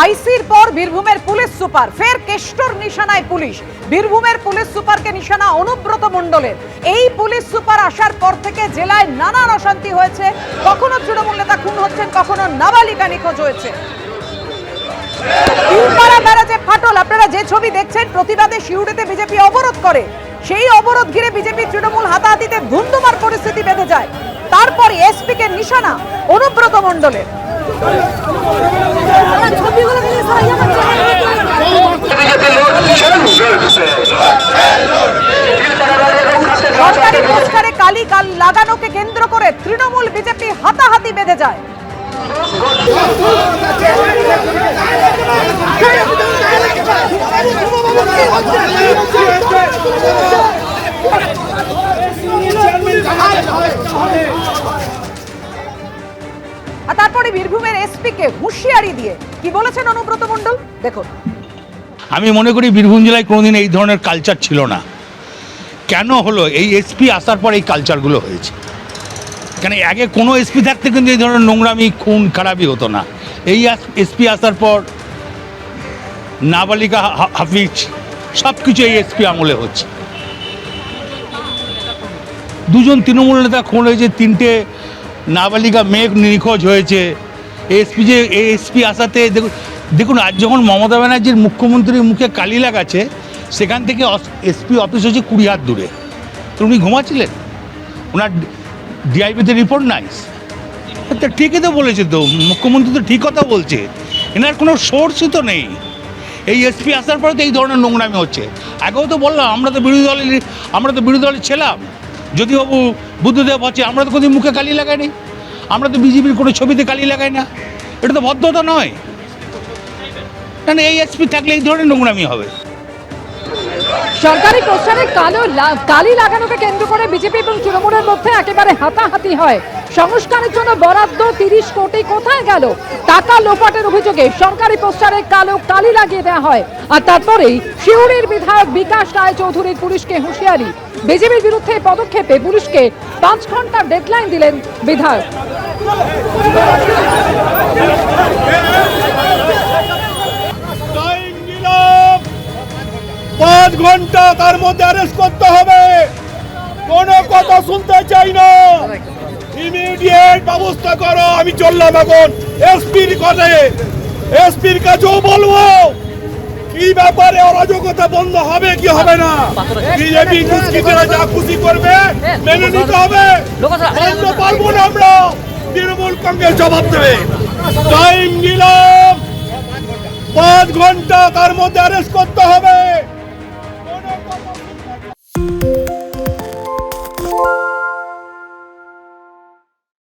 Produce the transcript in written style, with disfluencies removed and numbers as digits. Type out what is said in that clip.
আইসির পর বীরভূমের পুলিশ সুপার ফের কেষ্টর নিশানায় পুলিশ। বীরভূমের পুলিশ সুপারকে নিশানা অনুব্রত মণ্ডলের। এই পুলিশ সুপার আসার পর থেকে জেলায় নানান অশান্তি হয়েছে। কখনো তৃণমূল নেতা খুন হচ্ছেন, কখনো নাবালিকা নিখোঁজ হয়েছে। তিনপাড়া ব্যারাজে ফাটল। আপনারা যে ছবি দেখছেন, প্রতিবাদে সিউড়িতে বিজেপি অবরোধ করে। সেই অবরোধ ঘিরে বিজেপি তৃণমূল হাতাহাতিতে ধুন্ধুমার পরিস্থিতি বেঁধে যায়। তারপরে এসপি কে নিশানা অনুব্রত মণ্ডলের। সরকারি পোস্টারে কালি লাগানোকে কেন্দ্র করে তৃণমূল বিজেপি হাতাহাতি বেঁধে যায়। আর তারপরে বীরভূমের এসপি কে হুঁশিয়ারি দিয়ে কি বলেছেন অনুব্রত মণ্ডল, দেখুন। আমি মনে করি বীরভূম জেলায় কোনোদিন এই ধরনের কালচার ছিল না। কেন হলো? এই এসপি আসার পর এই কালচারগুলো হয়েছে। কেন আগে কোনো এসপি থাকতে কিন্তু এই ধরনের নোংরামি, খুন খারাপই হতো না। এই এসপি আসার পর নাবালিকা, হাফিজ, সব কিছু এই এসপি আমলে হচ্ছে। দুজন তৃণমূল নেতা খুন হয়েছে, 3টে নাবালিকা মেয়ে নিখোঁজ হয়েছে। এসপি আসাতে দেখুন, আজ যখন মমতা ব্যানার্জির মুখ্যমন্ত্রীর মুখে কালি লাগাচ্ছে, সেখান থেকে এসপি অফিস হচ্ছে 20 হাত দূরে। তো উনি ঘুমাচ্ছিলেন, ওনার ডিআইপিতে রিপোর্ট নাই। ঠিকই তো বলেছে, তো মুখ্যমন্ত্রী তো ঠিক কথা বলছে। এনার কোনো সোর্সই তো নেই। এই এসপি আসার পরে তো এই ধরনের নোংরামি হচ্ছে। আগেও তো বললাম, আমরা তো বিরোধী দলের ছিলাম। যদি বাবু বুদ্ধদেব হচ্ছে, আমরা তো কোনোদিন মুখে কালি লাগাইনি। আমরা তো বিজেপির কোনো ছবিতে কালি লাগাই না। এটা তো ভদ্রতা নয়। না, এই এসপি থাকলে এই ধরনের নোংরামি হবে। সরকারি পোস্টারে কালি লাগানোকে কেন্দ্র করে বিজেপি এবং তৃণমূলের মধ্যে একেবারে হাতাহাতি হয়। সংস্কারের জন্য বরাদ্দ 30 কোটি কোথায় গেল? টাকা লোপাটের অভিযোগে সরকারি পোস্টারে কালি লাগিয়ে দেওয়া হয়। আর তারপরেই সিউড়ির বিধায়ক বিকাশ রায় চৌধুরীর পুলিশকে হুঁশিয়ারি। বিজেপির বিরুদ্ধে পদক্ষেপে পুলিশকে 5 ঘন্টার ডেডলাইন দিলেন বিধায়ক। 5 ঘন্টা তার মধ্যে অ্যারেস্ট করতে হবে। কোনো কথা শুনতে চাই না, ইমিডিয়েট ব্যবস্থা করো। আমি চললাম এখন এসপির কাছে, এসপির কাছেও বলবো কি ব্যাপারে অরাজকতা বন্ধ হবে কি হবে না। বিজেপি দুষ্কৃতীরা যা খুশি করবে মেনে নিতে হবে। মানতে পারবো না আমরা। তৃণমূল কংগ্রেস জবাব দেবে। টাইম দিলাম 5 ঘন্টা, তার মধ্যে অ্যারেস্ট করতে হবে।